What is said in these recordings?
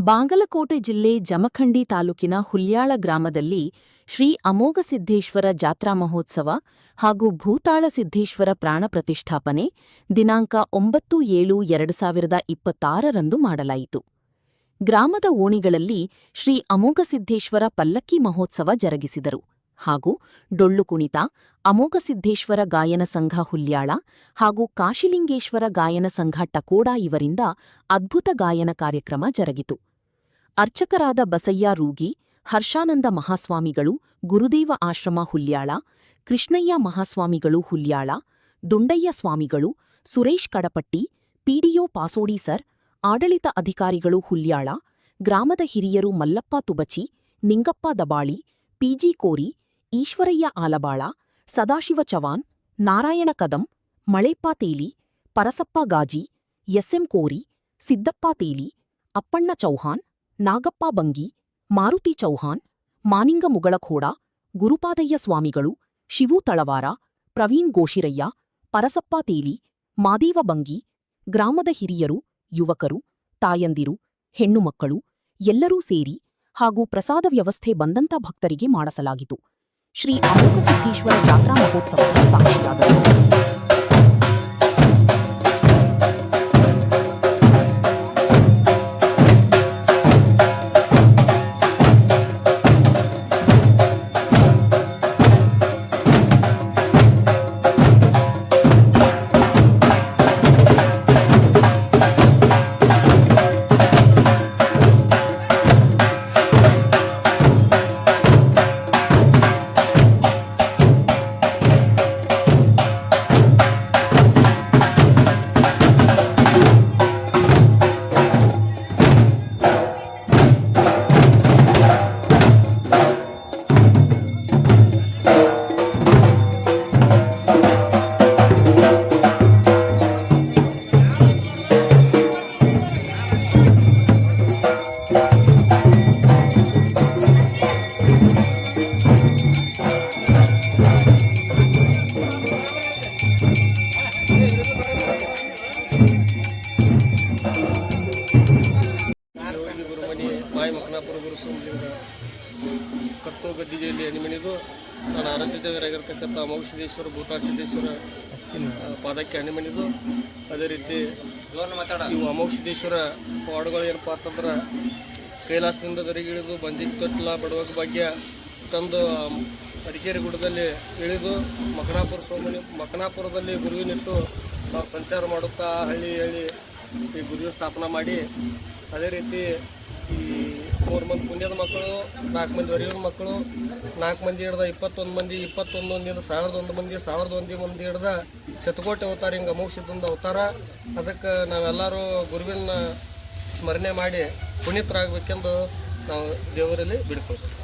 ಬಾಗಲಕೋಟೆ ಜಿಲ್ಲೆ ಜಮಖಂಡಿ ತಾಲೂಕಿನ ಹುಲ್ಯಾಳ ಗ್ರಾಮದಲ್ಲಿ ಶ್ರೀ ಅಮೋಘಸಿದ್ದೇಶ್ವರ ಜಾತ್ರಾ ಮಹೋತ್ಸವ ಹಾಗೂ ಭೂತಾಳ ಸಿದ್ದೇಶ್ವರ ಪ್ರಾಣ ಪ್ರತಿಷ್ಠಾಪನೆ ದಿನಾಂಕ 9/7/2026ರಂದು ಮಾಡಲಾಯಿತು. ಗ್ರಾಮದ ಓಣಿಗಳಲ್ಲಿ ಶ್ರೀ ಅಮೋಘಸಿದ್ದೇಶ್ವರ ಪಲ್ಲಕ್ಕಿ ಮಹೋತ್ಸವ ಜರುಗಿಸಿದರು ಹಾಗೂ ಡೊಳ್ಳು ಕುಣಿತ, ಅಮೋಘಸಿದ್ದೇಶ್ವರ ಗಾಯನ ಸಂಘ ಹುಲ್ಯಾಳ ಹಾಗೂ ಕಾಶಿಲಿಂಗೇಶ್ವರ ಗಾಯನ ಸಂಘ ಟಕೋಡಾ ಇವರಿಂದ ಅದ್ಭುತ ಗಾಯನ ಕಾರ್ಯಕ್ರಮ ಜರುಗಿತು. ಅರ್ಚಕರಾದ ಬಸಯ್ಯ ರೂಗಿ, ಹರ್ಷಾನಂದ ಮಹಾಸ್ವಾಮಿಗಳು, ಗುರುದೇವ ಆಶ್ರಮ ಹುಲ್ಯಾಳ, ಕೃಷ್ಣಯ್ಯ ಮಹಾಸ್ವಾಮಿಗಳು ಹುಲ್ಯಾಳ, ದುಂಡಯ್ಯ ಸ್ವಾಮಿಗಳು, ಸುರೇಶ್ ಕಡಪಟ್ಟಿ, ಪಿಡಿಒ ಪಾಸೋಡಿ ಸರ್, ಆಡಳಿತ ಅಧಿಕಾರಿಗಳು ಹುಲ್ಯಾಳ, ಗ್ರಾಮದ ಹಿರಿಯರು ಮಲ್ಲಪ್ಪ ತುಬಚಿ, ನಿಂಗಪ್ಪ ದಬಾಳಿ, ಪಿಜಿ ಕೋರಿ, ಈಶ್ವರಯ್ಯ ಆಲಬಾಳ, ಸದಾಶಿವ ಚವಾನ್, ನಾರಾಯಣ ಕದಂ, ಮಳೆಪ್ಪ ತೇಲಿ, ಪರಸಪ್ಪ ಗಾಜಿ, ಎಸ್ಎಂ ಕೋರಿ, ಸಿದ್ದಪ್ಪ ತೇಲಿ, ಅಪ್ಪಣ್ಣ ಚೌಹಾನ್, ನಾಗಪ್ಪ ಬಂಗಿ, ಮಾರುತಿ ಚೌಹಾನ್, ಮಾನಿಂಗ ಮುಗಳಖೋಡ, ಗುರುಪಾದಯ್ಯ ಸ್ವಾಮಿಗಳು, ಶಿವು ತಳವಾರ, ಪ್ರವೀಣ್ ಗೋಶಿರಯ್ಯ, ಪರಸಪ್ಪ ತೇಲಿ, ಮಾದೇವ ಬಂಗಿ, ಗ್ರಾಮದ ಹಿರಿಯರು, ಯುವಕರು, ತಾಯಂದಿರು, ಹೆಣ್ಣು ಮಕ್ಕಳು ಎಲ್ಲರೂ ಸೇರಿ ಹಾಗೂ ಪ್ರಸಾದ ವ್ಯವಸ್ಥೆ ಬಂದಂಥ ಭಕ್ತರಿಗೆ ಮಾಡಿಸಲಾಗಿತು. ಶ್ರೀ ಅಮೋಘಸಿದ್ದೇಶ್ವರ ಜಾತ್ರಾ ಮಹೋತ್ಸವದ ಸಾಕ್ಷಿಯಾದರು. ಕರ್ತೋ ಗದ್ದಿಗೆಯಲ್ಲಿ ಹಣಿಮಣಿದು ನಾನು ಆರಾಧ್ಯದೇವರಾಗಿರ್ತಕ್ಕಂಥ ಅಮೋಘಸಿದ್ದೇಶ್ವರ ಭೂತಾಳ ಸಿದ್ದೇಶ್ವರ ಪಾದಕ್ಕೆ ಹಣಿಮಣಿದು ಅದೇ ರೀತಿ ಇವು ಅಮೋಘಸಿದ್ದೇಶ್ವರ ಪಾಡುಗಳು ಏನಪ್ಪ ಅಂತಂದ್ರೆ ಕೈಲಾಸದಿಂದ ದರಿಗಿಳಿದು ಬಂದಿಗೆ ತೊಟ್ಲ ಬಡವಾಗ ಭಾಗ್ಯ ತಂದು ಅಡಿಕೇರಿ ಗುಡ್ಡದಲ್ಲಿ ಇಳಿದು ಮಕನಾಪುರದಲ್ಲಿ ಗುರುವಿನಿಟ್ಟು ನಾವು ಸಂಚಾರ ಮಾಡುತ್ತಾ ಹಳ್ಳಿ ಈ ಗುರುವಿನ ಸ್ಥಾಪನೆ ಮಾಡಿ ಅದೇ ರೀತಿ ಈ 3 ಮಂದಿ ಪುಣ್ಯದ ಮಕ್ಕಳು, 4 ಮಂದಿ ಹೊರೆಯೂರ ಮಕ್ಕಳು, 4 ಮಂದಿ ಹಿಡ್ದ 21 ಮಂದಿ, 21 ಮಂದಿಯಿಂದ 1001 ಮಂದಿ, 1001 ಮಂದಿ ಹಿಡ್ದ ಶತಕೋಟಿ ಅವತಾರ, ಹಿಂಗೆ ಅಮೋಘಸಿದ್ದ ಅವತಾರ. ಅದಕ್ಕೆ ನಾವೆಲ್ಲರೂ ಗುರುವಿನ ಸ್ಮರಣೆ ಮಾಡಿ ಪುನೀತರಾಗಬೇಕೆಂದು ನಾವು ದೇವರಲ್ಲಿ ಬಿಡ್ಕೊಳ್ತೀವಿ.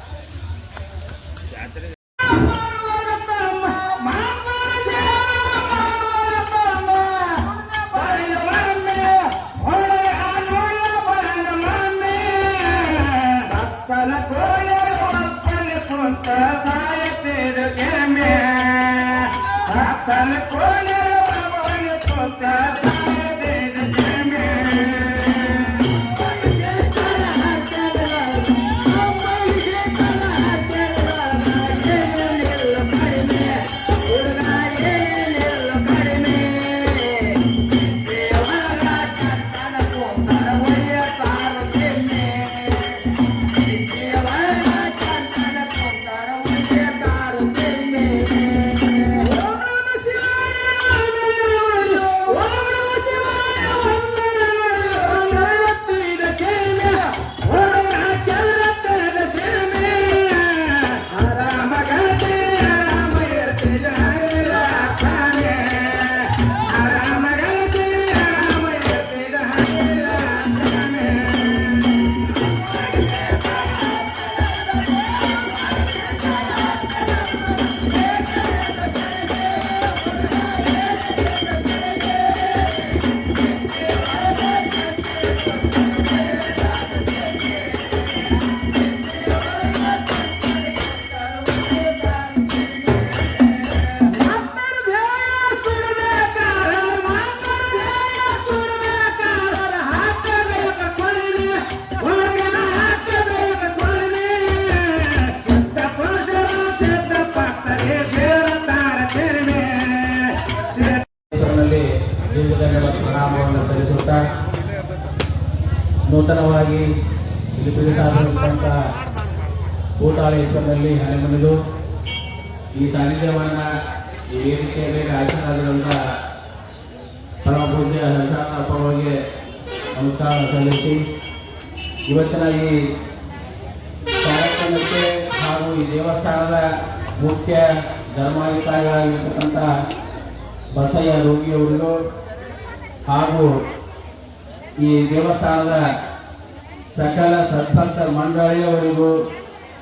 Om Namah Shivaya. ನೂತನವಾಗಿ ಇಲ್ಲಿ ಪ್ರತಿಷ್ಠಾಪಿಸಿದಂಥ ಭೂತಾಳೇಶ್ವರದಲ್ಲಿ ನೆಲೆಮಣಿದು ಈ ಸಾನ್ನಿಧ್ಯವನ್ನು ಈ ವೇದಿಕೆಯಲ್ಲಿ ಆಯ್ಕೆಯಾಗಿರುವಂಥ ಪರಮ ಪೂಜ್ಯ ಹರ್ಷಾನಪ್ಪವರಿಗೆ ನಮಸ್ಕಾರ ಸಲ್ಲಿಸಿ ಇವತ್ತಿನ ಈ ಕಾರ್ಯಕ್ರಮಕ್ಕೆ ಹಾಗೂ ಈ ದೇವಸ್ಥಾನದ ಮುಖ್ಯ ಧರ್ಮಾಧಿಕಾರಿಗಳಾಗಿರ್ತಕ್ಕಂಥ ಬಸಯ್ಯ ರೋಗಿಯವರಿಗೂ ಹಾಗೂ ಈ ದೇವಸ್ಥಾನದ ಸಕಲ ಸದ್ಭಕ್ತ ಮಂಡಳಿಯವರಿಗೂ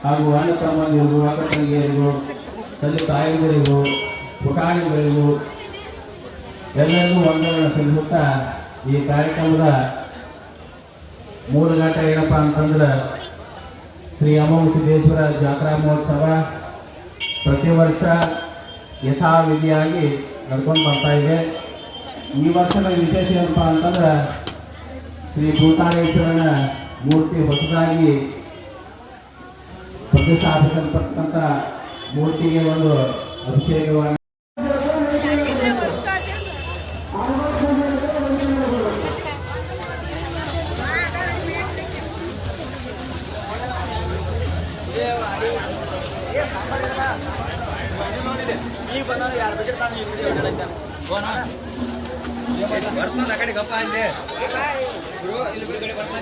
ಹಾಗೂ ಅಣ್ಣ ತಮ್ಮಂದಿರಿಗೂ ಅಕ್ಕ ತಂಗಿಯರಿಗೂ ತಂದೆ ತಾಯಿಗಳಿಗೂ ಪುಟಾಣಿಗಳಿಗೂ ಎಲ್ಲರಿಗೂ ವಂದನೆಗಳನ್ನು ಸಲ್ಲಿಸುತ್ತಾ ಈ ಕಾರ್ಯಕ್ರಮದ ಮೂಲ ಘಟ್ಟ ಏನಪ್ಪ ಅಂತಂದ್ರೆ ಶ್ರೀ ಅಮೋಘಸಿದ್ದೇಶ್ವರ ಜಾತ್ರಾ ಮಹೋತ್ಸವ ಪ್ರತಿ ವರ್ಷ ಯಥಾವಿಧಿಯಾಗಿ ನಡ್ಕೊಂಡು ಬರ್ತಾ ಇದೆ. ಈ ವರ್ಷದ ವಿಶೇಷ ಏನಪ್ಪ ಅಂತಂದ್ರೆ ಶ್ರೀ ಭೂತಾಳೇಶ್ವರನ ಮೂರ್ತಿ ಹೊಸದಾಗಿ ಪ್ರತಿಷ್ಠಾಪಿಸಲ್ಪಟ್ಟಂಥ ಮೂರ್ತಿಗೆ ಒಂದು ಅಭಿಷೇಕವನ್ನು ಆ ಕಡೆ ಗಪ್ಪ ಅಲ್ಲಿ ಇಲ್ಲಿ ಕಡೆ ಬರ್ತಾ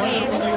Bye.